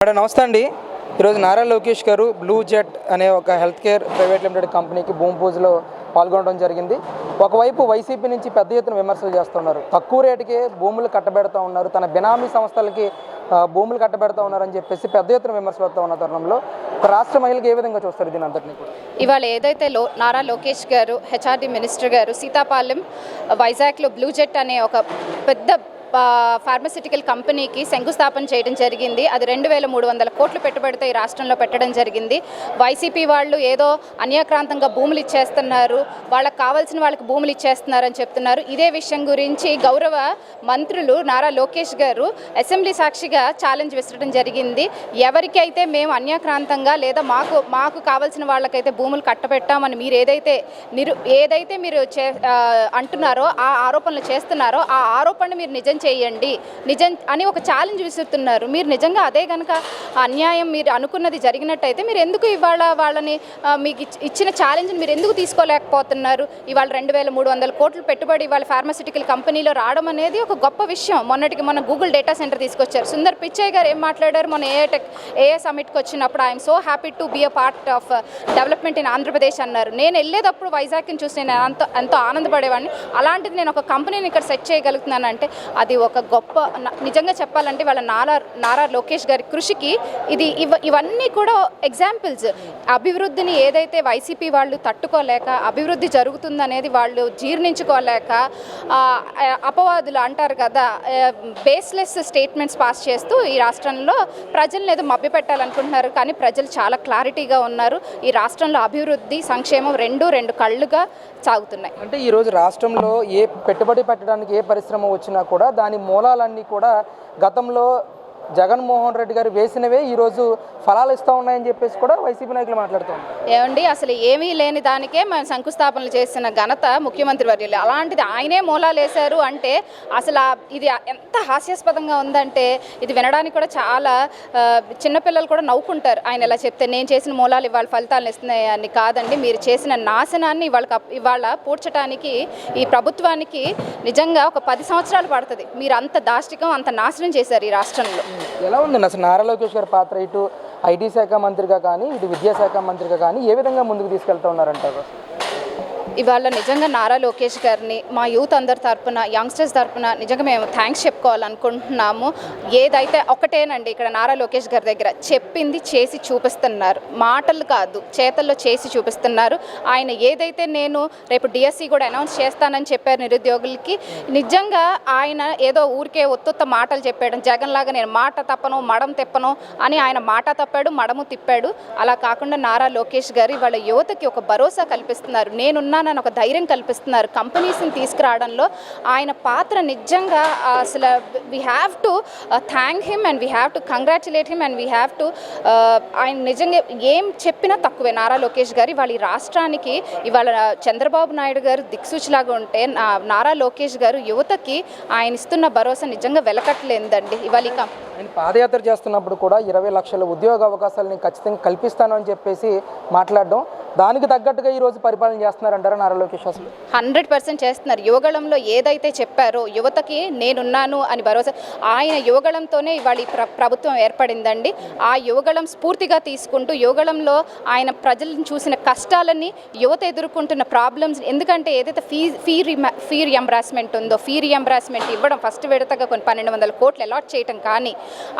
Madam నమస్తే అండి. ఈరోజు నారా లోకేష్ గారు బ్లూ జెట్ అనే ఒక హెల్త్ కేర్ ప్రైవేట్ లిమిటెడ్ కంపెనీకి భూమి పూజలో పాల్గొనడం జరిగింది. ఒకవైపు వైసీపీ నుంచి పెద్ద ఎత్తున విమర్శలు చేస్తున్నారు, తక్కువ రేటుకే భూములు కట్టబెడతా ఉన్నారు, తన బినామీ సంస్థలకి భూములు కట్టబెడతా ఉన్నారని చెప్పేసి పెద్ద ఎత్తున విమర్శలు వస్తూ ఉన్న తరుణంలో రాష్ట్ర మహిళలకు ఏ విధంగా చూస్తారు దీని అంతటిని కూడా? ఇవాళ ఏదైతే నారా లోకేష్ గారు హెచ్ఆర్డీ మినిస్టర్ గారు సీతాపాలెం వైజాగ్లో బ్లూ జెట్ అనే ఒక పెద్ద ఫార్మస్యూటికల్ కంపెనీకి శంకుస్థాపన చేయడం జరిగింది. అది 2,300 కోట్లు పెట్టుబడితో ఈ రాష్ట్రంలో పెట్టడం జరిగింది. వైసీపీ వాళ్ళు ఏదో అన్యాక్రాంతంగా భూములు ఇచ్చేస్తున్నారు, వాళ్ళకి కావాల్సిన వాళ్ళకి భూములు ఇచ్చేస్తున్నారని చెప్తున్నారు. ఇదే విషయం గురించి గౌరవ మంత్రులు నారా లోకేష్ గారు అసెంబ్లీ సాక్షిగా ఛాలెంజ్ విసరడం జరిగింది. ఎవరికైతే మేము అన్యాక్రాంతంగా లేదా మాకు కావాల్సిన వాళ్ళకైతే భూములు కట్టబెట్టామని మీరు ఏదైతే మీరు అంటున్నారో, ఆ ఆరోపణలు చేస్తున్నారో, ఆ ఆరోపణ మీరు నిజం చేయండి అని ఒక ఛాలెంజ్ విసురుతున్నారు. మీరు నిజంగా అదే కనుక అన్యాయం మీరు అనుకున్నది జరిగినట్టయితే మీరు ఎందుకు ఇవాళ వాళ్ళని మీకు ఇచ్చిన ఛాలెంజ్ని మీరు ఎందుకు తీసుకోలేకపోతున్నారు? ఇవాళ 2,300 కోట్లు పెట్టుబడి ఇవాళ ఫార్మస్యూటికల్ కంపెనీలో రావడం అనేది ఒక గొప్ప విషయం. మొన్న గూగుల్ డేటా సెంటర్ తీసుకొచ్చారు. సుందర్ పిచ్చై గారు ఏం మాట్లాడారు మొన్న ఏఏ సమిట్కి వచ్చినప్పుడు? I'm so happy to be a part of development in Andhra Pradesh అన్నారు. నేను వెళ్ళేటప్పుడు వైజాగ్ని చూసి నేను ఎంతో ఆనందపడేవాడిని. అలాంటిది నేను ఒక కంపెనీని ఇక్కడ సెట్ చేయగలుగుతున్నానంటే అది ఒక గొప్ప, నిజంగా చెప్పాలంటే వాళ్ళ నారా లోకేష్ గారి కృషికి ఇవన్నీ కూడా ఎగ్జాంపుల్స్. అభివృద్ధిని ఏదైతే వైసీపీ వాళ్ళు తట్టుకోలేక, అభివృద్ధి జరుగుతుందనేది వాళ్ళు జీర్ణించుకోలేక, అపవాదులు అంటారు కదా, బేస్లెస్ స్టేట్మెంట్స్ పాస్ చేస్తూ ఈ రాష్ట్రంలో ప్రజల్ని ఏదో మభ్యపెట్టాలనుకుంటున్నారు. కానీ ప్రజలు చాలా క్లారిటీగా ఉన్నారు. ఈ రాష్ట్రంలో అభివృద్ధి, సంక్షేమం రెండు కళ్ళుగా సాగుతున్నాయి. అంటే ఈరోజు రాష్ట్రంలో ఏ పెట్టుబడి పెట్టడానికి ఏ పరిశ్రమ వచ్చినా కూడా దాని మూలాలన్నీ కూడా గతంలో జగన్మోహన్ రెడ్డి గారు వేసినవే ఈరోజు ఫలాలు ఇస్తూ ఉన్నాయని చెప్పేసి కూడా వైసీపీ నాయకులు మాట్లాడుతూ ఉన్నారు. ఏమండి, అసలు ఏమీ లేని దానికే మేము శంకుస్థాపనలు చేసిన ఘనత ముఖ్యమంత్రి వర్యులు. అలాంటిది ఆయనే మూలాలు వేశారు అంటే అసలు ఇది ఎంత హాస్యాస్పదంగా ఉందంటే ఇది వినడానికి కూడా చాలా చిన్నపిల్లలు కూడా నవ్వుకుంటారు. ఆయన ఎలా చెప్తే నేను చేసిన మూలాలు ఇవాళ ఫలితాలను ఇస్తున్నాయని కాదండి, మీరు చేసిన నాశనాన్ని ఇవాళ పూడ్చడానికి ఈ ప్రభుత్వానికి నిజంగా ఒక 10 సంవత్సరాలు పడుతుంది. మీరు అంత దాష్టికం, అంత నాశనం చేశారు ఈ రాష్ట్రంలో. ఎలా ఉందండి అసలు నారా లోకేష్ గారి పాత్ర? ఇటు ఐటీ శాఖ మంత్రిగా కానీ, ఇటు విద్యాశాఖ మంత్రిగా కానీ ఏ విధంగా ముందుకు తీసుకెళ్తూ ఉన్నారంటారు? ఇవాళ నిజంగా నారా లోకేష్ గారిని మా యూత్ అందరి తరపున, యంగ్స్టర్స్ తరపున నిజంగా మేము థ్యాంక్స్ చెప్పుకోవాలనుకుంటున్నాము. ఏదైతే ఒకటేనండి, ఇక్కడ నారా లోకేష్ గారి దగ్గర చెప్పింది చేసి చూపిస్తున్నారు. మాటలు కాదు, చేతల్లో చేసి చూపిస్తున్నారు. ఆయన ఏదైతే నేను రేపు డిఎస్సి కూడా అనౌన్స్ చేస్తానని చెప్పారు నిరుద్యోగులకి, నిజంగా ఆయన ఏదో ఊరికే ఒత్తుత్త మాటలు చెప్పాడు. జగన్ లాగా నేను మాట తప్పను, మడం తిప్పను అని ఆయన మాట తప్పాడు, మడము తిప్పాడు. అలా కాకుండా నారా లోకేష్ గారు ఇవాళ యువతకి ఒక భరోసా కల్పిస్తున్నారు. నేనున్నానని ఒక ధైర్యం కల్పిస్తున్నారు. కంపెనీస్ని తీసుకురావడంలో ఆయన పాత్ర నిజంగా అసలు we have to thank him and we have to congratulate him and we have to ఆయన నిజంగా ఏం చెప్పినా తక్కువే. నారా లోకేష్ గారు ఇవాళ ఈ రాష్ట్రానికి ఇవాళ చంద్రబాబు నాయుడు గారు దిక్సూచిలాగా ఉంటే నారా లోకేష్ గారు యువతకి ఆయన ఇస్తున్న భరోసా నిజంగా వెలకట్లేదండి. ఇవాళ ఆయన పాదయాత్ర చేస్తున్నప్పుడు కూడా 20 లక్షల ఉద్యోగ అవకాశాలని ఖచ్చితంగా కల్పిస్తాను అని చెప్పేసి మాట్లాడడం, దానికి తగ్గట్టుగా ఈరోజు పరిపాలన చేస్తున్నారంటారా నారా లోకేష్? అసలు 100% చేస్తున్నారు. యువగళంలో ఏదైతే చెప్పారో యువతకి నేనున్నాను అని భరోసా, ఆయన యువగళంతోనే ఇవాళ ఈ ప్రభుత్వం ఏర్పడిందండి. ఆ యువగళం స్ఫూర్తిగా తీసుకుంటూ యువగళంలో ఆయన ప్రజలను చూసిన కష్టాలని, యువత ఎదుర్కొంటున్న ప్రాబ్లమ్స్, ఎందుకంటే ఏదైతే ఫీ రియంబర్స్మెంట్ ఉందో, ఫీ రియంబర్స్మెంట్ ఇవ్వడం ఫస్ట్ విడతగా కొన్ని 1,200 కోట్లు అలాట్ చేయటం కానీ,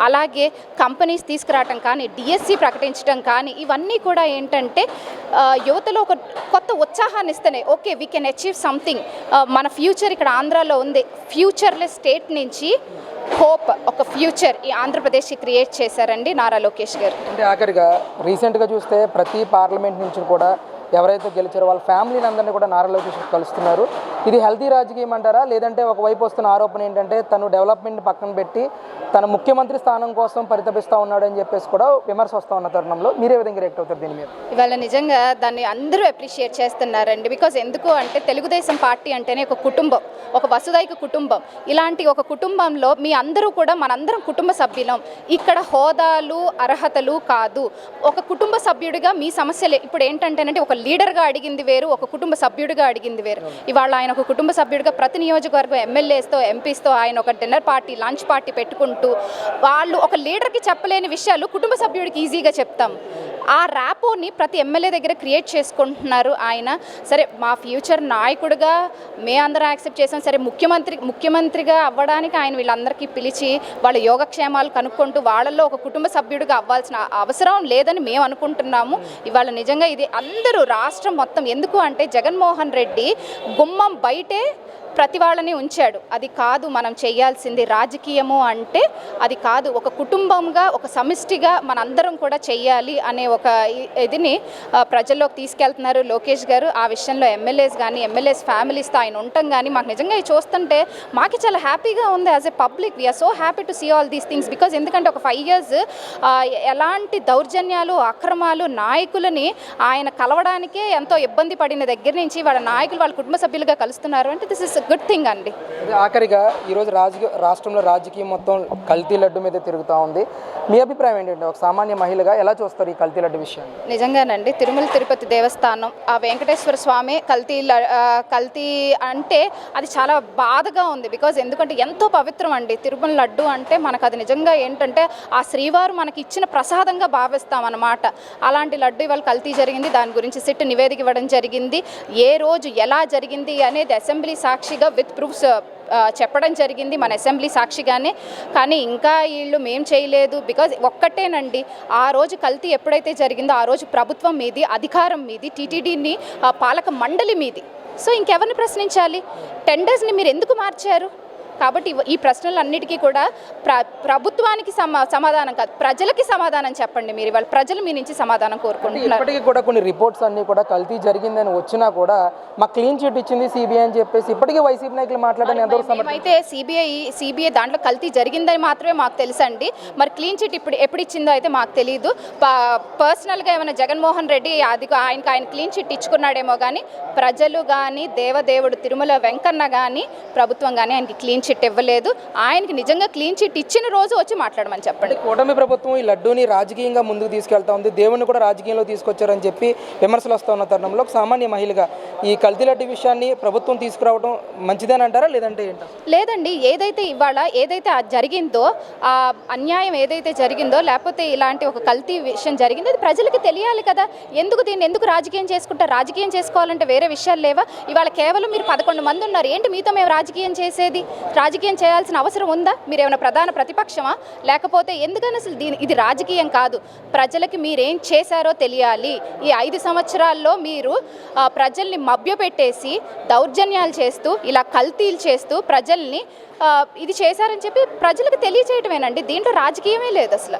అలాగే కంపెనీస్ తీసుకురావటం కానీ, డిఎస్సి ప్రకటించడం కానీ, ఇవన్నీ కూడా ఏంటంటే యువతలో ఒక కొత్త ఉత్సాహాన్ని ఇస్తేనే okay we can achieve something. మన ఫ్యూచర్ ఇక్కడ ఆంధ్రాలో ఉంది. ఫ్యూచర్లెస్ స్టేట్ నుంచి హోప్, ఒక ఫ్యూచర్ ఈ ఆంధ్రప్రదేశ్కి క్రియేట్ చేశారండి నారా లోకేష్ గారు. అంటే ఆఖరిగా రీసెంట్గా చూస్తే ప్రతి పార్లమెంట్ నుంచి కూడా ఎవరైతే గెలిచారో వాళ్ళ ఫ్యామిలీని అందరినీ కూడా నారా లోకేష్ కలుస్తున్నారు. ఇది హెల్తీ రాజకీయం అంటారా? లేదంటే ఒకవైపు వస్తున్న ఆరోపణ ఏంటంటే తను డెవలప్మెంట్ పక్కన పెట్టి తన ముఖ్యమంత్రి స్థానం కోసం పరితపిస్తూ ఉన్నాడు అని చెప్పేసి కూడా విమర్శ వస్తూ ఉన్న తరుణంలో మీరే విధంగా రియాక్ట్ అవుతారు దీని మీద? ఇవాళ నిజంగా దాన్ని అందరూ అప్రిషియేట్ చేస్తున్నారండి. బికాజ్ ఎందుకు అంటే తెలుగుదేశం పార్టీ అంటేనే ఒక కుటుంబం, ఒక వసుదైక కుటుంబం. ఇలాంటి ఒక కుటుంబంలో మీ అందరూ కూడా మనందరం కుటుంబ సభ్యులం. ఇక్కడ హోదాలు, అర్హతలు కాదు. ఒక కుటుంబ సభ్యుడిగా మీ సమస్యలు ఇప్పుడు ఏంటంటేనంటే ఒక లీడర్గా అడిగింది వేరు, ఒక కుటుంబ సభ్యుడిగా అడిగింది వేరు. ఇవాళ ఆయన ఒక కుటుంబ సభ్యుడిగా ప్రతి నియోజకవర్గం ఎమ్మెల్యేస్తో ఎంపీస్తో ఆయన ఒక డిన్నర్ పార్టీ లంచ్ పార్టీ పెట్టుకుంటూ వాళ్ళు ఒక లీడర్కి చెప్పలేని విషయాలు కుటుంబ సభ్యుడికి ఈజీగా చెప్తాం. ఆ ర్యాపోని ప్రతి ఎమ్మెల్యే దగ్గర క్రియేట్ చేసుకుంటున్నారు ఆయన. సరే మా ఫ్యూచర్ నాయకుడిగా అందరం యాక్సెప్ట్ చేసాం. సరే ముఖ్యమంత్రిగా అవ్వడానికి ఆయన వీళ్ళందరికీ పిలిచి వాళ్ళ యోగక్షేమాలు కనుక్కుంటూ వాళ్ళల్లో ఒక కుటుంబ సభ్యుడిగా అవ్వాల్సిన అవసరం లేదని మేము అనుకుంటున్నాము. ఇవాళ నిజంగా ఇది అందరూ రాష్ట్రం మొత్తం ఎందుకు అంటే జగన్మోహన్ రెడ్డి గుమ్మం బయటే ప్రతి వాళ్ళని ఉంచాడు. అది కాదు మనం చేయాల్సింది. రాజకీయము అంటే అది కాదు, ఒక కుటుంబంగా ఒక సమిష్టిగా మనందరం కూడా చెయ్యాలి అనే ఒక ఇదిని ప్రజల్లోకి తీసుకెళ్తున్నారు లోకేష్ గారు. ఆ విషయంలో ఎమ్మెల్యేస్ కానీ ఎమ్మెల్యేస్ ఫ్యామిలీస్తో ఆయన ఉండటం కానీ మాకు నిజంగా ఇది చూస్తుంటే మాకు చాలా హ్యాపీగా ఉంది. As a public we're so happy to see all these things. Because ఎందుకంటే ఒక 5 years ఎలాంటి దౌర్జన్యాలు అక్రమాలు నాయకులని ఆయన కలవడానికే ఎంతో ఇబ్బంది పడిన దగ్గర నుంచి వాళ్ళ నాయకులు వాళ్ళ కుటుంబ సభ్యులుగా కలుస్తున్నారు అంటే దిస్ ఇస్ గుడ్ థింగ్ అండి. ఆఖరిగా ఈరోజు రాష్ట్రంలో రాజకీయం మొత్తం కల్తీ లడ్డు మీద తిరుగుతూ ఉంది. మీ అభిప్రాయం ఏంటంటే ఒక సామాన్య మహిళగా ఎలా చూస్తారు ఈ కల్తీ లడ్డు విషయాన్ని? నిజంగానండి, తిరుమల తిరుపతి దేవస్థానం ఆ వెంకటేశ్వర స్వామి కల్తీ అంటే అది చాలా బాధగా ఉంది. బికాజ్ ఎందుకంటే ఎంతో పవిత్రం అండి తిరుమల లడ్డు అంటే. మనకు అది నిజంగా ఏంటంటే ఆ శ్రీవారు మనకి ఇచ్చిన ప్రసాదంగా భావిస్తాం అన్నమాట. అలాంటి లడ్డు ఇవాళ కల్తీ జరిగింది. దాని గురించి సిట్ నివేదిక ఇవ్వడం జరిగింది. ఏ రోజు ఎలా జరిగింది అనేది అసెంబ్లీ సాక్షిగా విత్ ప్రూఫ్స్ చెప్పడం జరిగింది మన అసెంబ్లీ సాక్షిగానే. కానీ ఇంకా వీళ్ళు మేం చేయలేదు. బికాజ్ ఒక్కటేనండి, ఆ రోజు కల్తీ ఎప్పుడైతే జరిగిందో ఆ రోజు ప్రభుత్వం మీది, అధికారం మీది, టీటీడీని పాలక మండలి మీది. సో ఇంకెవరిని ప్రశ్నించాలి? టెండర్స్ని మీరు ఎందుకు మార్చారు? కాబట్టి ఈ ప్రశ్నలన్నిటికీ కూడా ప్రభుత్వానికి సమాధానం కాదు, ప్రజలకి సమాధానం చెప్పండి. మీరు ఇవాళ ప్రజలు మీ నుంచి సమాధానం కోరుకుంటున్నారు. ఇప్పటికీ కూడా కొన్ని రిపోర్ట్స్ అన్నీ కూడా కల్తీ జరిగిందని వచ్చినా కూడా మాకు క్లీన్ చిట్ ఇచ్చింది సిబిఐ అని చెప్పేసి ఇప్పటికీ వైసీపీ నాయకులు మాట్లాడని ఎంతవరకు? అయితే సిబిఐ దాంట్లో కల్తీ జరిగిందని మాత్రమే మాకు తెలుసండి. మరి క్లీన్ చిట్ ఎప్పుడు ఇచ్చిందో అయితే మాకు తెలియదు. పర్సనల్గా ఏమైనా జగన్మోహన్ రెడ్డి ఆయన క్లీన్ చిట్ ఇచ్చుకున్నాడేమో కానీ ప్రజలు కానీ దేవదేవుడు తిరుమల వెంకన్న కానీ ప్రభుత్వం కానీ ఆయనకి క్లీన్ చిట్ ఇవ్వలేదు. ఆయనకి నిజంగా క్లీన్ చిట్ ఇచ్చిన రోజు వచ్చి మాట్లాడమని చెప్పండి. కూటమి ప్రభుత్వం ఈ లడ్డూని రాజకీయంగా ముందుకు తీసుకెళ్తా ఉంది, దేవుణ్ణి కూడా రాజకీయంలో తీసుకొచ్చారని చెప్పి విమర్శలు వస్తూ ఉన్న తరుణంలో ఒక సామాన్య మహిళగా ఈ కల్తీ లడ్డు విషయాన్ని ప్రభుత్వం తీసుకురావడం మంచిదేనంటారా లేదంటే ఏంటో? లేదండి, ఏదైతే జరిగిందో ఆ అన్యాయం ఏదైతే జరిగిందో లేకపోతే ఇలాంటి ఒక కల్తీ విషయం జరిగిందో అది ప్రజలకి తెలియాలి కదా. ఎందుకు రాజకీయం చేసుకుంటారు? రాజకీయం చేసుకోవాలంటే వేరే విషయాలు లేవా? ఇవాళ కేవలం మీరు 11 మంది ఉన్నారు. ఏంటి మీతో మేము రాజకీయం చేసేది? రాజకీయం చేయాల్సిన అవసరం ఉందా? మీరు ఏమైనా ప్రధాన ప్రతిపక్షమా? లేకపోతే ఎందుకని అసలు ఇది రాజకీయం కాదు. ప్రజలకి మీరేం చేశారో తెలియాలి. ఈ 5 సంవత్సరాల్లో మీరు ప్రజల్ని మభ్యపెట్టేసి దౌర్జన్యాలు చేస్తూ ఇలా కల్తీలు చేస్తూ ప్రజల్ని ఇది చేశారని చెప్పి ప్రజలకు తెలియచేయటమేనండి. దీంట్లో రాజకీయమే లేదు అసలు.